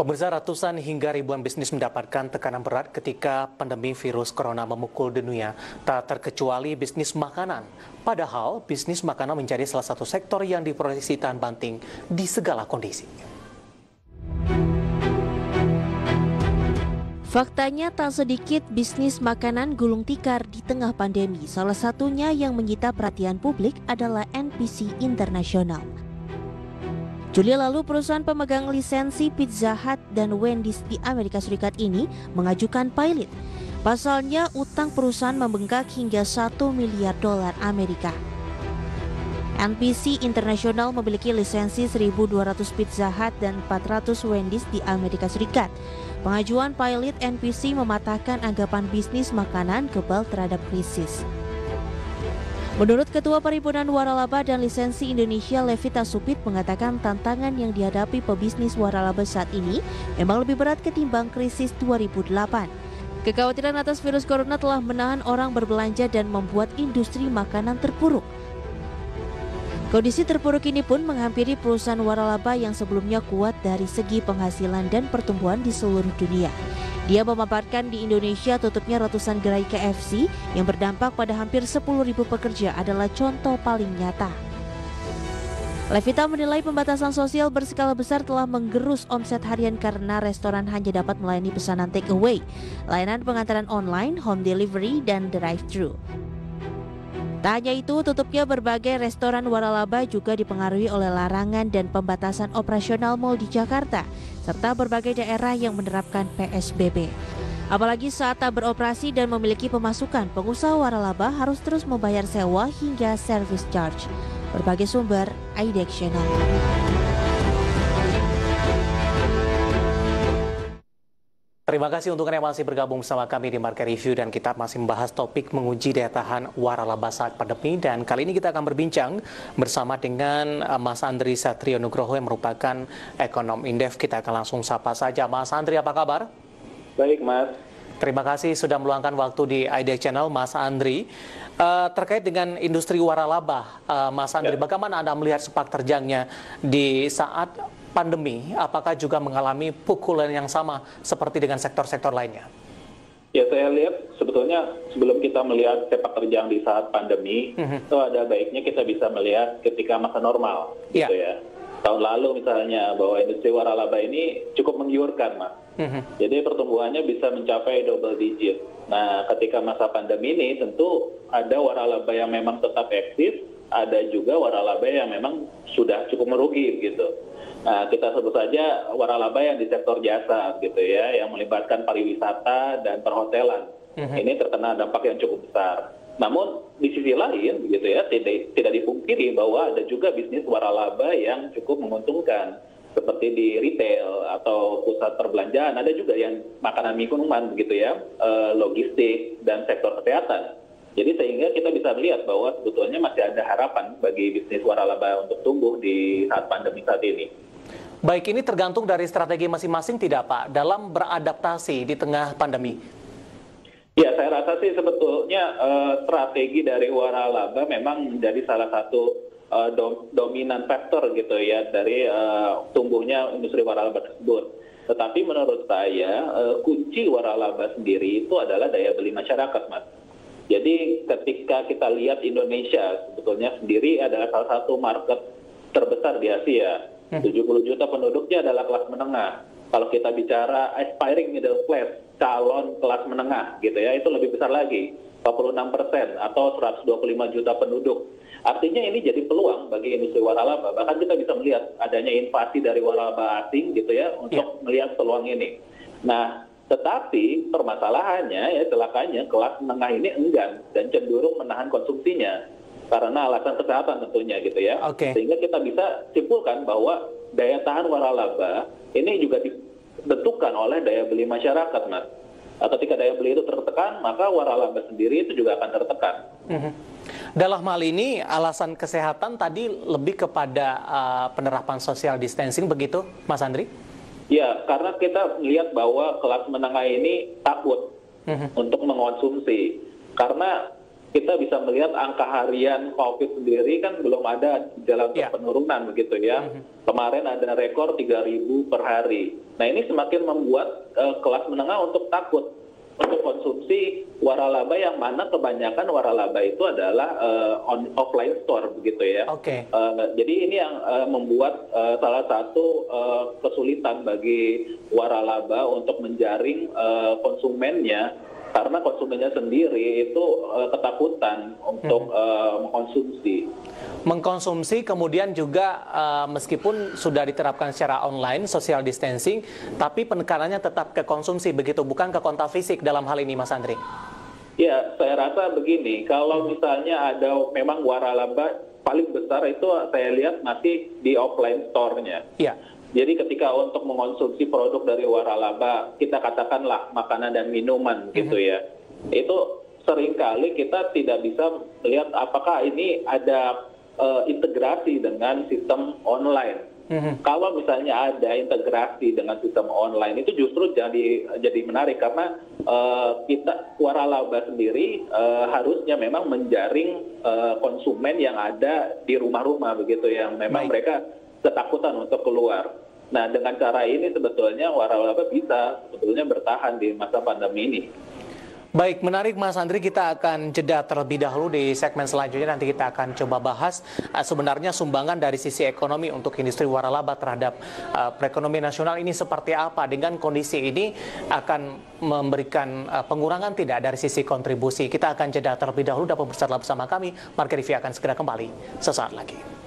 Pemirsa, ratusan hingga ribuan bisnis mendapatkan tekanan berat ketika pandemi virus corona memukul dunia, tak terkecuali bisnis makanan. Padahal bisnis makanan menjadi salah satu sektor yang diproyeksi tahan banting di segala kondisi. Faktanya tak sedikit bisnis makanan gulung tikar di tengah pandemi. Salah satunya yang menyita perhatian publik adalah NPC International. Juli lalu, perusahaan pemegang lisensi Pizza Hut dan Wendy's di Amerika Serikat ini mengajukan pilot. Pasalnya, utang perusahaan membengkak hingga 1 miliar dolar Amerika. NPC International memiliki lisensi 1.200 Pizza Hut dan 400 Wendy's di Amerika Serikat. Pengajuan pilot NPC mematahkan anggapan bisnis makanan kebal terhadap krisis. Menurut Ketua Perhimpunan Waralaba dan Lisensi Indonesia, Levita Supit, mengatakan tantangan yang dihadapi pebisnis waralaba saat ini memang lebih berat ketimbang krisis 2008. Kekhawatiran atas virus corona telah menahan orang berbelanja dan membuat industri makanan terpuruk. Kondisi terpuruk ini pun menghampiri perusahaan waralaba yang sebelumnya kuat dari segi penghasilan dan pertumbuhan di seluruh dunia. Dia memaparkan di Indonesia tutupnya ratusan gerai KFC yang berdampak pada hampir 10.000 pekerja adalah contoh paling nyata. Levita menilai pembatasan sosial berskala besar telah menggerus omset harian karena restoran hanya dapat melayani pesanan take away, layanan pengantaran online, home delivery, dan drive-thru. Tak hanya itu, tutupnya berbagai restoran waralaba juga dipengaruhi oleh larangan dan pembatasan operasional mal di Jakarta, serta berbagai daerah yang menerapkan PSBB. Apalagi saat tak beroperasi dan memiliki pemasukan, pengusaha waralaba harus terus membayar sewa hingga service charge. Berbagai sumber, IDX Channel. Terima kasih untuk Anda yang masih bergabung bersama kami di Market Review, dan kita masih membahas topik menguji daya tahan waralaba saat pandemi. Dan kali ini kita akan berbincang bersama dengan Mas Andri Satrio Nugroho yang merupakan ekonom Indef. Kita akan langsung sapa saja. Mas Andri, apa kabar? Baik, Mas. Terima kasih sudah meluangkan waktu di IDX Channel, Mas Andri. Terkait dengan industri waralaba, Mas Andri, bagaimana Anda melihat sepak terjangnya di saat pandemi? Apakah juga mengalami pukulan yang sama seperti dengan sektor-sektor lainnya? Ya, saya lihat sebetulnya sebelum kita melihat sepak terjang di saat pandemi, itu ada baiknya kita bisa melihat ketika masa normal, gitu ya. Tahun lalu misalnya, bahwa industri waralaba ini cukup menggiurkan, Mas. Jadi pertumbuhannya bisa mencapai double digit. Nah, ketika masa pandemi ini tentu ada waralaba yang memang tetap eksis, ada juga waralaba yang memang sudah cukup merugi gitu. Nah, kita sebut saja waralaba yang di sektor jasa gitu ya, yang melibatkan pariwisata dan perhotelan. Ini terkena dampak yang cukup besar. Namun di sisi lain gitu ya, tidak dipungkiri bahwa ada juga bisnis waralaba yang cukup menguntungkan, seperti di retail atau pusat perbelanjaan, ada juga yang makanan minuman gitu ya, logistik dan sektor kesehatan. Jadi sehingga kita bisa melihat bahwa sebetulnya masih ada harapan bagi bisnis waralaba untuk tumbuh di saat pandemi saat ini. Baik, ini tergantung dari strategi masing-masing tidak, Pak, dalam beradaptasi di tengah pandemi? Ya, saya rasa sih sebetulnya strategi dari waralaba memang menjadi salah satu dominan faktor gitu ya dari tumbuhnya industri waralaba tersebut. Tetapi menurut saya kunci waralaba sendiri itu adalah daya beli masyarakat, Mas. Jadi ketika kita lihat Indonesia sebetulnya sendiri adalah salah satu market terbesar di Asia. 70 juta penduduknya adalah kelas menengah. Kalau kita bicara aspiring middle class, calon kelas menengah gitu ya, itu lebih besar lagi, 46% atau 125 juta penduduk. Artinya ini jadi peluang bagi industri waralaba. Bahkan kita bisa melihat adanya invasi dari waralaba asing gitu ya untuk melihat peluang ini. Nah, tetapi permasalahannya ya celakanya kelas menengah ini enggan dan cenderung menahan konsumsinya karena alasan kesehatan tentunya gitu ya. Sehingga kita bisa simpulkan bahwa daya tahan waralaba ini juga ditentukan oleh daya beli masyarakat, Mas. Ketika daya beli itu tertekan, maka waralaba sendiri itu juga akan tertekan. Dalam hal ini, alasan kesehatan tadi lebih kepada penerapan social distancing, begitu, Mas Andri? Ya, karena kita melihat bahwa kelas menengah ini takut untuk mengonsumsi. Karena kita bisa melihat angka harian COVID sendiri kan belum ada jalan penurunan begitu ya. Kemarin ada rekor 3.000 per hari. Nah ini semakin membuat kelas menengah untuk takut untuk konsumsi waralaba, yang mana kebanyakan waralaba itu adalah offline store begitu ya. Jadi ini yang membuat salah satu kesulitan bagi waralaba untuk menjaring konsumennya, karena konsumennya sendiri itu ketakutan untuk mengkonsumsi, kemudian juga meskipun sudah diterapkan secara online, social distancing, tapi penekanannya tetap ke konsumsi begitu, bukan ke kontak fisik dalam hal ini, Mas Andri. Ya, saya rasa begini, kalau misalnya ada memang waralaba paling besar itu saya lihat masih di offline store-nya. Iya. Jadi ketika untuk mengonsumsi produk dari waralaba, kita katakanlah makanan dan minuman gitu ya, itu seringkali kita tidak bisa melihat apakah ini ada integrasi dengan sistem online. Kalau misalnya ada integrasi dengan sistem online, itu justru jadi menarik, karena kita waralaba sendiri harusnya memang menjaring konsumen yang ada di rumah-rumah begitu, yang memang mereka ketakutan untuk keluar. Nah, dengan cara ini sebetulnya waralaba bisa sebetulnya bertahan di masa pandemi ini. Baik, menarik Mas Andri, kita akan jeda terlebih dahulu. Di segmen selanjutnya nanti kita akan coba bahas sebenarnya sumbangan dari sisi ekonomi untuk industri waralaba terhadap perekonomian nasional ini seperti apa. Dengan kondisi ini akan memberikan pengurangan tidak dari sisi kontribusi. Kita akan jeda terlebih dahulu, dapat bersama kami. Market Review akan segera kembali sesaat lagi.